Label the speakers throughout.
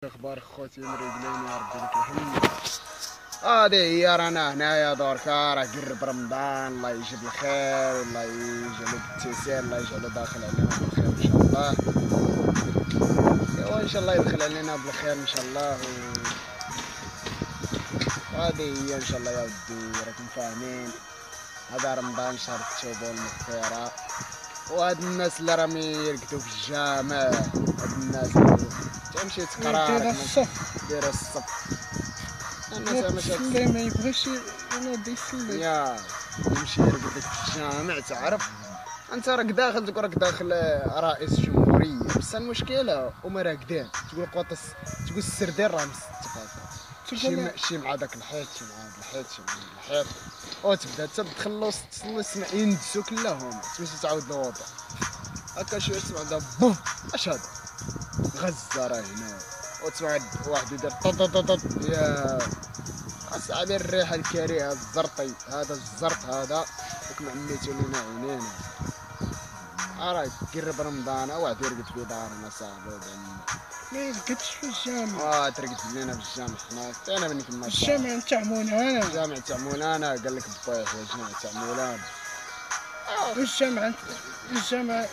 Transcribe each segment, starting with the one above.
Speaker 1: اخبار خوتي مريقلين يا ربي لك الحمد. هذه هي رانا هنايا دوركا راه قرب رمضان، الله يجيب الخير والله يجعلو بالتيسير، الله يجعلو داخل علينا بالخير ان شاء الله. ايوا ان شاء الله يدخل علينا بالخير ان شاء الله. وهذه هي ان شاء الله يا ودي، راكم فاهمين هذا رمضان شهر التوبه والمغفره. وهاد الناس اللي راهم يرقدوا في الجامع، هاد الناس تمشي تقرا دير الصف. الناس
Speaker 2: اللي ما يبغيش ينوض يصلي
Speaker 1: يا يمشي يرقد في الجامع. تعرف انت راك داخل تقول راك داخل رئيس جمهوريه، بس المشكله هما راقدين. تقول قوطس، تقول السردين راه مستفاد، شي مع داك الحيط، شي مع هاد الحيط، شي مع الحيط، وتبدا تدخل تصلي تسمع يندسو كلهم، تمشي تعاود الوضوء هكا شويه تسمع دابا بوم اش هذا غزه راه هنا، وتسمع واحد يدير طط يا اصاحبي الريحه الكريهه الزرطي، هذا الزرط هذا راك معميتو لينا عينينا. راك قرب رمضان واحد يرقد في دارنا صاحبي
Speaker 2: ما يرقدش في الجامع.
Speaker 1: ترقد لينا في الجامع حنا. انا مني كما
Speaker 2: الجامع تاع مولانا،
Speaker 1: الجامع تاع مولانا قال لك با يحيى الجامع تاع مولانا.
Speaker 2: الجامع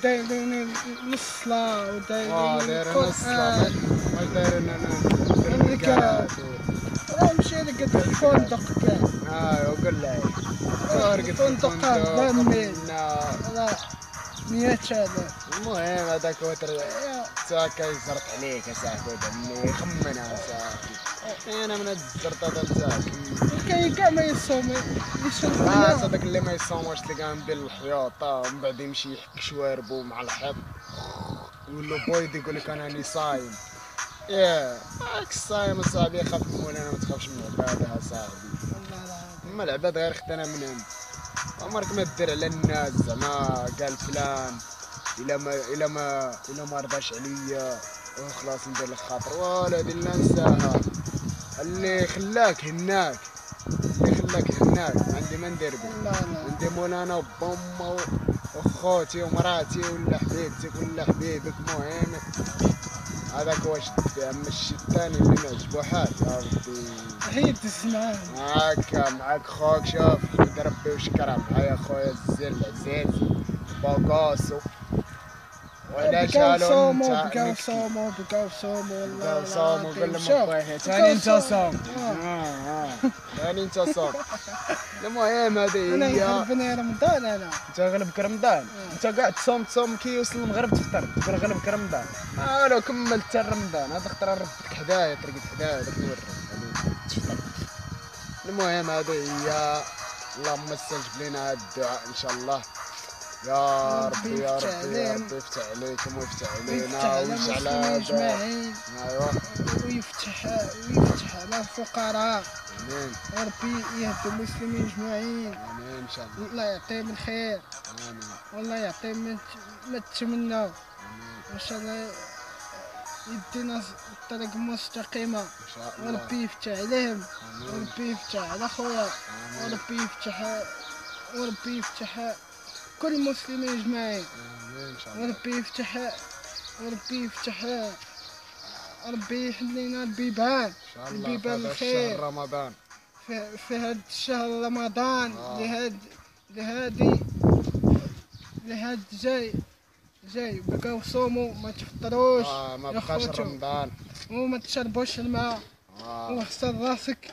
Speaker 2: دايرين نص صلاة ودايرين
Speaker 1: نص صلاة، ما دايرين انا
Speaker 2: مشي رقد في الفندق كاع.
Speaker 1: وقول له
Speaker 2: الفندق ضمي 100,000.
Speaker 1: المهم هذاك هو هكا يزرط عليك اصاحبي، يخمنها صاحبي. انا من هاد الزرط هذا نتاعك
Speaker 2: كاين كاع ما يصوم يشرب.
Speaker 1: هذاك اللي ما يصومش تلقاه ندير الحياطه ومن بعد يمشي يحك شواربو مع الحيط يقول بويض، يقول لك انا راني صايم. راك الصايم اصاحبي، خاف من مولانا ما تخافش من العباد اصاحبي. اما العباد غير اختنا منهم. عمرك ما دير على الناس زعما قال فلان الا ما رضاش عليا وخلاص ندير لك خاطر، ولا هذه لا نساها. اللي خلاك هناك عندي ما ندير بك. عندي مولانا وبامه وخوتي ومراتي ولا حبيبتك ولا حبيبك. مهم هذاك هو اما الشيء الثاني اللي ما عجبو حال يا ودي
Speaker 2: عيد معاه
Speaker 1: هاكا معاك خوك. شوف حمد ربي وشكرا معايا خويا الزين العزيز باكاسو. ولا شالو انت
Speaker 2: بقاو صوموا والله
Speaker 1: صوموا قول لهم باهي ثاني انت صوم. ثاني انت صوم. المهم هذه
Speaker 2: انا
Speaker 1: هي.
Speaker 2: يغلبني رمضان.
Speaker 1: انت غلبك رمضان، انت قاعد تصوم كي يوصل المغرب تفطر تقول غلبك رمضان. لو كملت رمضان هذا خطره ربك حدايا، ترقد حدايا داك نور تفطر. المهم هذه هي. اللهم استجب لنا الدعاء ان شاء الله يا ربي يا ربي يا ربي. يفتح عليكم ويفتح علينا ويجعل
Speaker 2: اجمعين.
Speaker 1: ايوا
Speaker 2: ويفتح على الفقراء.
Speaker 1: امين.
Speaker 2: يا ربي يهدي المسلمين اجمعين.
Speaker 1: امين ان شاء الله.
Speaker 2: الله يعطيهم الخير.
Speaker 1: امين.
Speaker 2: والله يعطيهم ما تمنوا. ان شاء الله يدينا الطريق المستقيمه.
Speaker 1: ان شاء الله.
Speaker 2: وربي يفتح عليهم. وربي يفتح على خويا. وربي يفتح كل المسلمين اجمعين.
Speaker 1: ان شاء الله.
Speaker 2: ربي يحل لنا البيبان الخير.
Speaker 1: رمضان
Speaker 2: في هذا الشهر رمضان لهاد جاي بقاو صوموا ما تفطروش.
Speaker 1: ما بقاش رمضان
Speaker 2: وما تشربوش الماء. واغسل راسك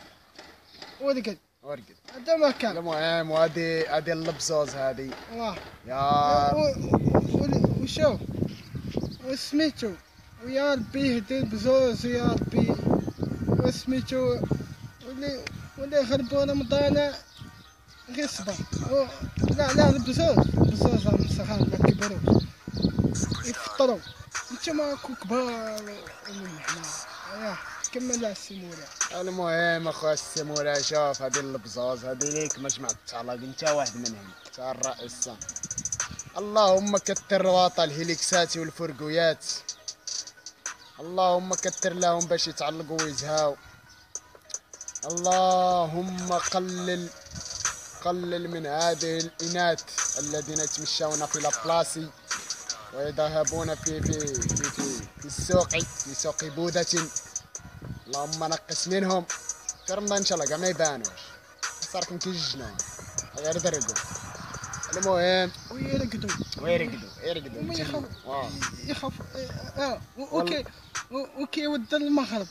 Speaker 2: ورقد هذا ما كان.
Speaker 1: المهم وهذه اللبزوز هذه
Speaker 2: الله
Speaker 1: يا
Speaker 2: وشوف وسميتو ويا ربي يهدي البزوز ويا ربي وسميتو واللي يخربوا رمضان غير صبر. لا البزوز راهم صغار ما كبروش يفطروا. نتوما راكم كبار حنا كمل السموله.
Speaker 1: المهم اخويا السموله، شوف هذه اللبزوز هذه ليك مجمع الطلاق، انت واحد منهم، انت الرئيس. اللهم كتر رواطه الهيليكسات والفرقويات، اللهم كتر لهم باش يتعلقوا ويزهاو. اللهم قلل من هذه الاناث الذين يتمشون في لابلاسي ويذهبون في في سوق بودة. اللهم نقص منهم في رمضان ان شاء الله كاع ما يبانوش، صار كيجنون غير درقوا. المهم ويرقدوا
Speaker 2: وما يخاف اوكي وكيود المغرب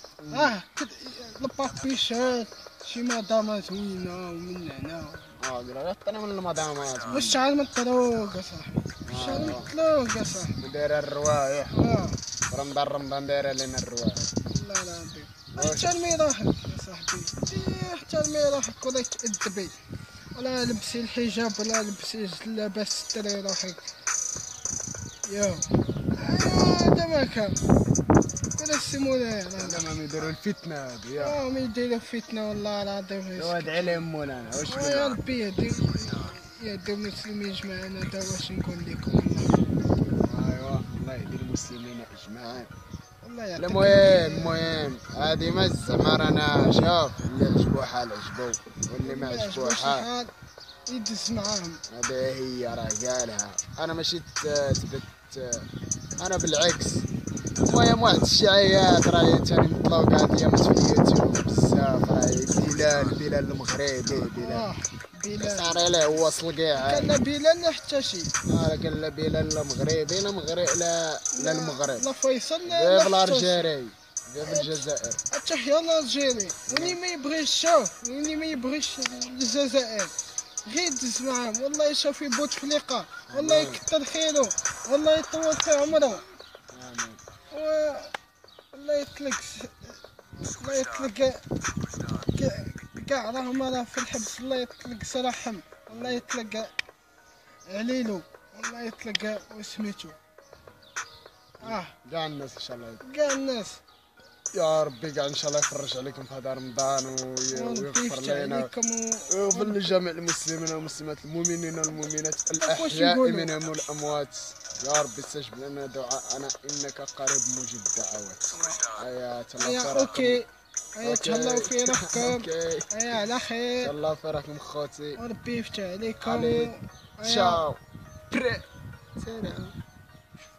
Speaker 2: البابيشات شي مدامة زوينة ومن هنا
Speaker 1: قال غير انا من المدامات
Speaker 2: وشحال من طلوق اصاحبي، شحال من طلوق اصاحبي
Speaker 1: دايره الروايح. رمضان دايره لنا الروايح.
Speaker 2: والله العظيم حتى المراحل يا صاحبي، حتى المراحل ولا تأدبي ولا لبسي الحجاب ولا لبسي لاباس تري روحك يا هذا ما كان ولا السيمولاي
Speaker 1: ما يديروا الفتنه هذه يا
Speaker 2: ما يديروا فتنه والله العظيم.
Speaker 1: واد عليهم مولانا واش
Speaker 2: يا ربي يهدي المسلمين جماعنا. هذا واش نقول لكم
Speaker 1: ايوا الله يهدي المسلمين اجمعين.
Speaker 2: والله
Speaker 1: المهم هذه مزه ما رانا شوف اللي عجبو حال عجبو واللي ما عجبو حال
Speaker 2: يدز معاهم.
Speaker 1: هذه هي راه قالها. انا ماشي تبت انا بالعكس. المهم واحد الشعيات راهي تاني مطلوق هاد الايامات في اليوتيوب بزاف. راهي بلال المغربي بلال صار عليه هو صلقيع.
Speaker 2: كان بلال لا حتى شي.
Speaker 1: قال لا بلال المغربي لا المغرب
Speaker 2: لا فيصل
Speaker 1: لا الجزائري في الجزائر.
Speaker 2: حتى هي الجزائري واللي ما يبغيش شوف واللي ما يبغيش الجزائر غير دز معاهم. والله يشوف بوتفليقه والله يكثر خيره والله يطول في عمره.
Speaker 1: امين.
Speaker 2: والله يطلق كاع راهم في الحبس. الله يطلق سراحهم والله يطلق عليلو والله يطلق وسميتو
Speaker 1: كاع الناس ان شاء الله
Speaker 2: كاع الناس
Speaker 1: يا ربي كاع ان شاء الله يفرج عليكم في هذا رمضان ويغفر لنا ويغفر لجميع المسلمين والمسلمات المؤمنين والمؤمنات الاحياء منهم والاموات. يا ربي استجب لنا دعاءنا انك قريب مجيب الدعوات.
Speaker 2: اوكي تهلاو في روحكم. على خير.
Speaker 1: تهلاو في روحكم خوتي
Speaker 2: وربي يفتح عليكم.
Speaker 1: تشاو. سلام.